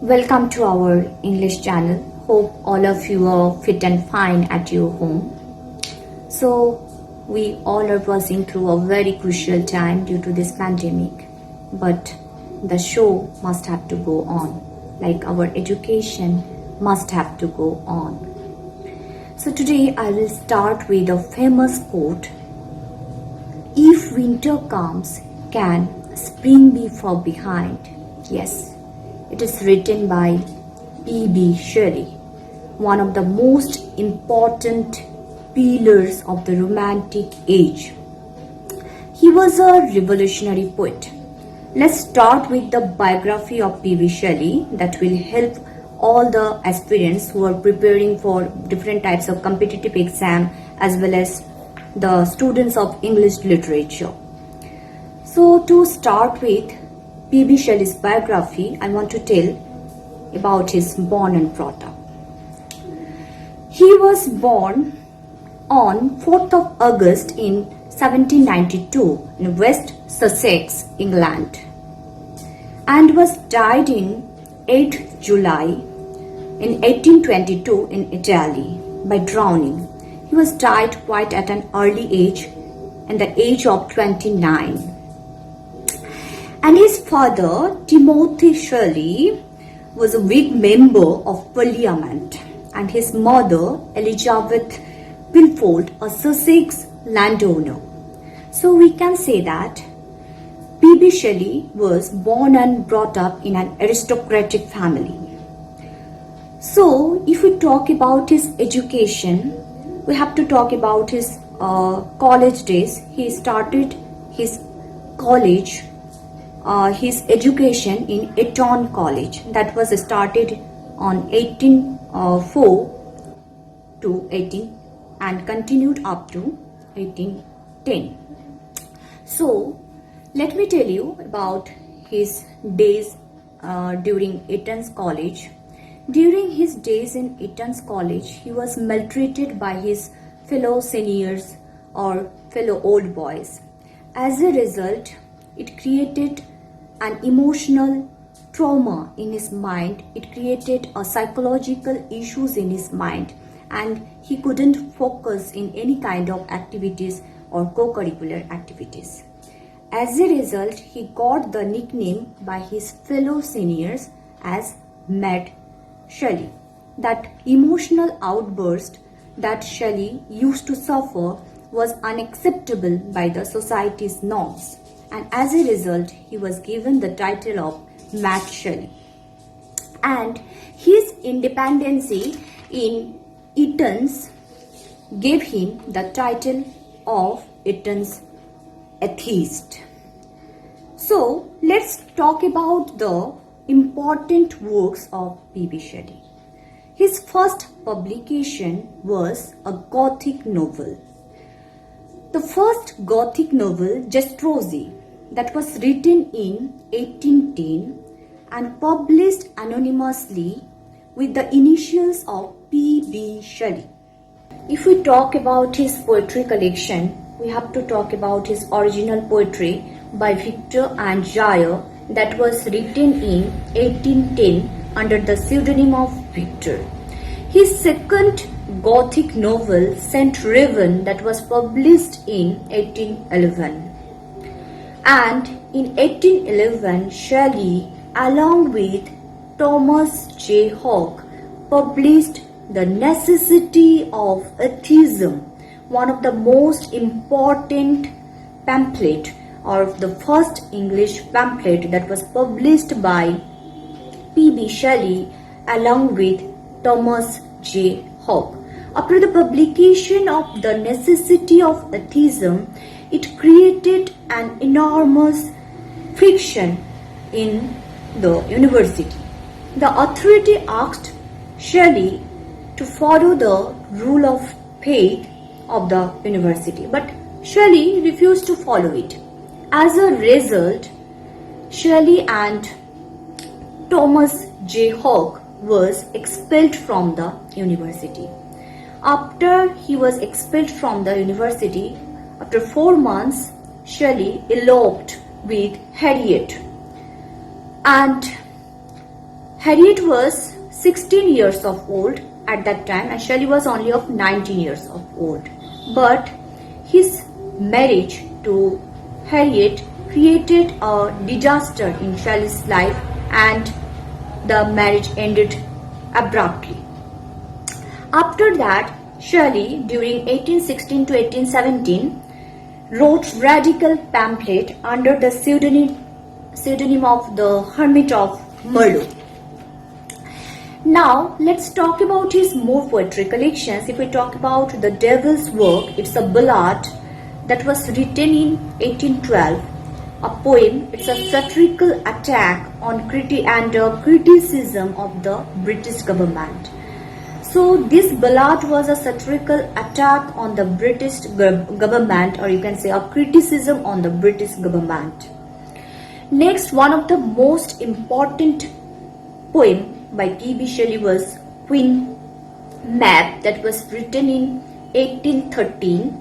Welcome to our English channel. Hope all of you are fit and fine at your home. So, we all are passing through a very crucial time due to this pandemic. But the show must have to go on. Like our education must have to go on. So today I will start with a famous quote. If winter comes, can spring be far behind? Yes. It is written by P.B. Shelley, one of the most important pillars of the Romantic age. He was a revolutionary poet. Let's start with the biography of P.B. Shelley that will help all the aspirants who are preparing for different types of competitive exam as well as the students of English literature. So to start with P.B. Shelley's biography, I want to tell about his born and brought up. He was born on 4th of August in 1792 in West Sussex, England, and was died in 8th July in 1822 in Italy by drowning. He was died quite at an early age, at the age of 29. And his father, Timothy Shelley, was a Whig member of Parliament, and his mother, Elizabeth Pilfold, a Sussex landowner. So we can say that P.B. Shelley was born and brought up in an aristocratic family. So if we talk about his education, we have to talk about his college days. He started his college his education in Eton College that was started on 1804 to 18 and continued up to 1810. So let me tell you about his days during Eton's College. During his days in Eton's College, he was maltreated by his fellow seniors or fellow old boys. As a result, it created an emotional trauma in his mind. It created a psychological issues in his mind, and he couldn't focus in any kind of activities or co-curricular activities. As a result, he got the nickname by his fellow seniors as Mad Shelley. That emotional outburst that Shelley used to suffer was unacceptable by the society's norms, and as a result, he was given the title of Mad Shelley. And his independency in Eton's gave him the title of Eton's atheist. So let's talk about the important works of P.B. Shelley. His first publication was a Gothic novel. The first Gothic novel, Zastrozzi, that was written in 1810 and published anonymously with the initials of P.B. Shelley. If we talk about his poetry collection, we have to talk about his original poetry by Victor and Jayer that was written in 1810 under the pseudonym of Victor. His second Gothic novel, Saint Raven, that was published in 1811. And in 1811, Shelley, along with Thomas J. Hogg, published The Necessity of Atheism, one of the most important pamphlet or the first English pamphlet that was published by P.B. Shelley along with Thomas J. Hogg. After the publication of The Necessity of Atheism, it created an enormous friction in the university. The authority asked Shelley to follow the rule of faith of the university, but Shelley refused to follow it. As a result, Shelley and Thomas J. Hogg was expelled from the university. After he was expelled from the university, after 4 months, Shelley eloped with Harriet, and Harriet was 16 years of old at that time and Shelley was only of 19 years of old. But his marriage to Harriet created a disaster in Shelley's life and the marriage ended abruptly. After that, Shelley, during 1816 to 1817, wrote radical pamphlet under the pseudonym of the Hermit of Merlot. Now, let's talk about his more poetry collections. If we talk about The Devil's Work, it's a ballad that was written in 1812. A poem, it's a satirical attack on criticism of the British government. So this ballad was a satirical attack on the British government, or you can say a criticism on the British government. Next, one of the most important poem by P.B. Shelley was Queen Mab, that was written in 1813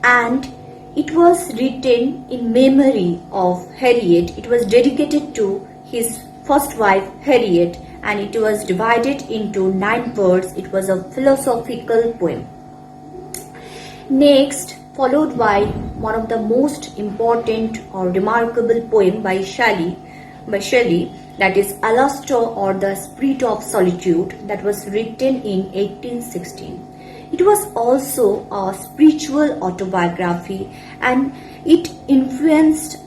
and it was written in memory of Harriet. It was dedicated to his first wife Harriet and it was divided into 9 parts. It was a philosophical poem. Next, followed by one of the most important or remarkable poem by Shelley, that is Alastor or the Spirit of Solitude, that was written in 1816. It was also a spiritual autobiography and it influenced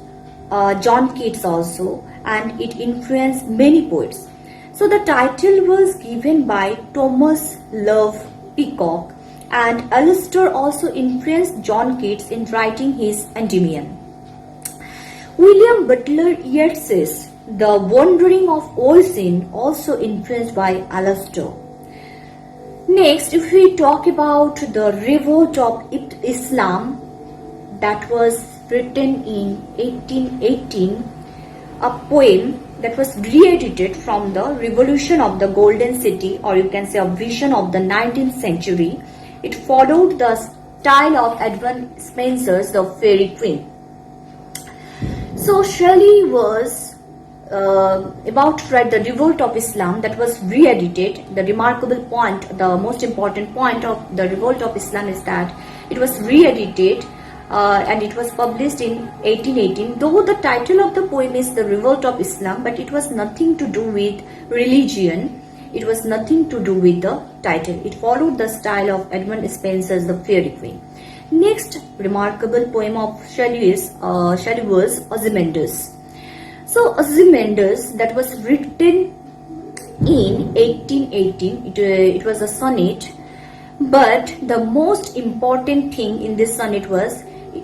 John Keats also, and it influenced many poets. So the title was given by Thomas Love Peacock, and Alastor also influenced John Keats in writing his Endymion. William Butler Yeats's The Wandering of Oisin also influenced by Alastor. Next, if we talk about the Revolt of Islam, that was written in 1818, a poem that was re-edited from the Revolution of the Golden City, or you can say a vision of the 19th century. It followed the style of Edmund Spenser's The Faerie Queene. So Shelley was about to write The Revolt of Islam, that was re-edited. The remarkable point, the most important point of The Revolt of Islam is that it was re-edited and it was published in 1818. Though the title of the poem is The Revolt of Islam, but it was nothing to do with religion. It was nothing to do with the title. It followed the style of Edmund Spenser's The Faerie Queene. Next remarkable poem of Shelley was Ozymandias. So Ozymandias, that was written in 1818. It was a sonnet, but the most important thing in this sonnet was,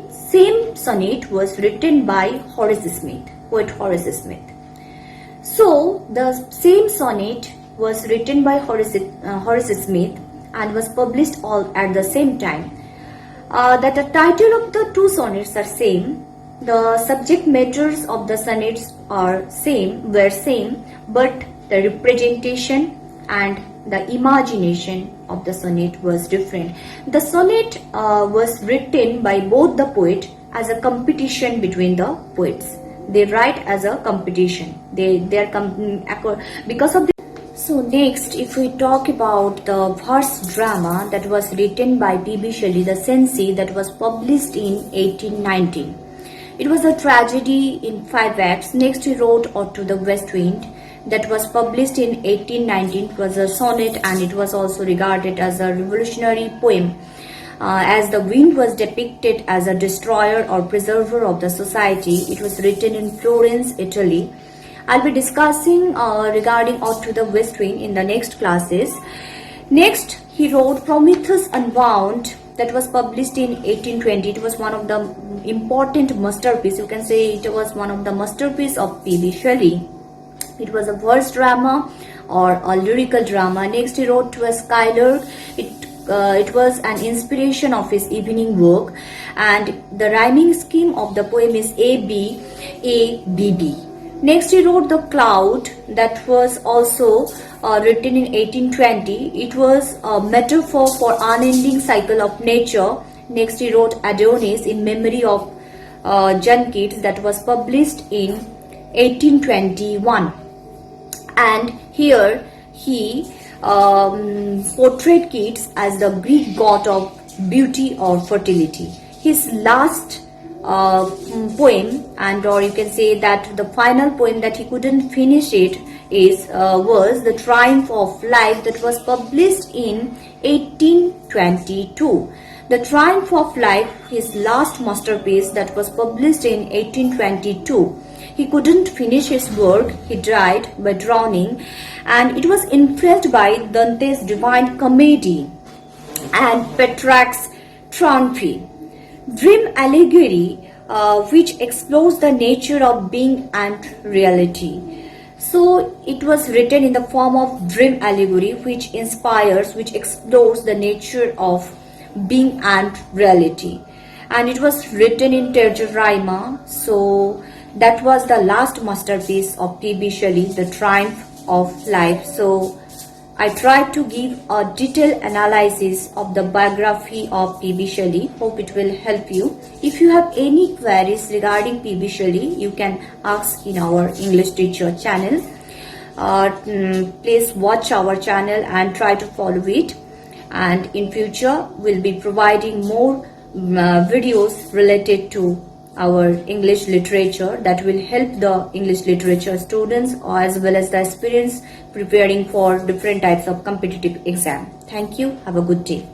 same sonnet was written by Horace Smith, poet Horace Smith. So the same sonnet was written by Horace Smith and was published all at the same time. That the title of the 2 sonnets are same. The subject matters of the sonnets were same, but the representation and the imagination of the sonnet was different. The sonnet was written by both the poet as a competition between the poets. They write as a competition. Because of the. So next, if we talk about the verse drama that was written by P.B. Shelley, The Cenci, that was published in 1819. It was a tragedy in 5 acts. Next, he wrote Ode to the West Wind, that was published in 1819. It was a sonnet and it was also regarded as a revolutionary poem, as the wind was depicted as a destroyer or preserver of the society. It was written in Florence, Italy. I'll be discussing regarding Ode to the West Wind in the next classes. Next, he wrote Prometheus Unbound, that was published in 1820. It was one of the important masterpieces. You can say it was one of the masterpieces of P.B. Shelley. It was a verse drama or a lyrical drama. Next, he wrote To a Skylark. It was an inspiration of his evening work, and the rhyming scheme of the poem is A-B, A-B-B. Next, he wrote The Cloud, that was also written in 1820. It was a metaphor for unending cycle of nature. Next, he wrote Adonis in memory of John Keats, that was published in 1821. And Here he portrayed Keats as the Greek god of beauty or fertility. His last poem, and or you can say that the final poem that he couldn't finish it is was The Triumph of Life, that was published in 1822. The Triumph of Life, his last masterpiece, that was published in 1822. He couldn't finish his work, he died by drowning, and it was influenced by Dante's Divine Comedy and Petrarch's Tragedy. Dream allegory, which explores the nature of being and reality. So it was written in the form of dream allegory, which inspires, which explores the nature of being and reality. And it was written in Terza Rima. So that was the last masterpiece of P.B. Shelley, The Triumph of Life. So I tried to give a detailed analysis of the biography of P.B. Shelley. Hope it will help you. If you have any queries regarding P.B. Shelley, you can ask in our English teacher channel. Please watch our channel and try to follow it. And in future, we'll be providing more videos related to our English literature that will help the English literature students as well as the aspirants preparing for different types of competitive exam. Thank you. Have a good day.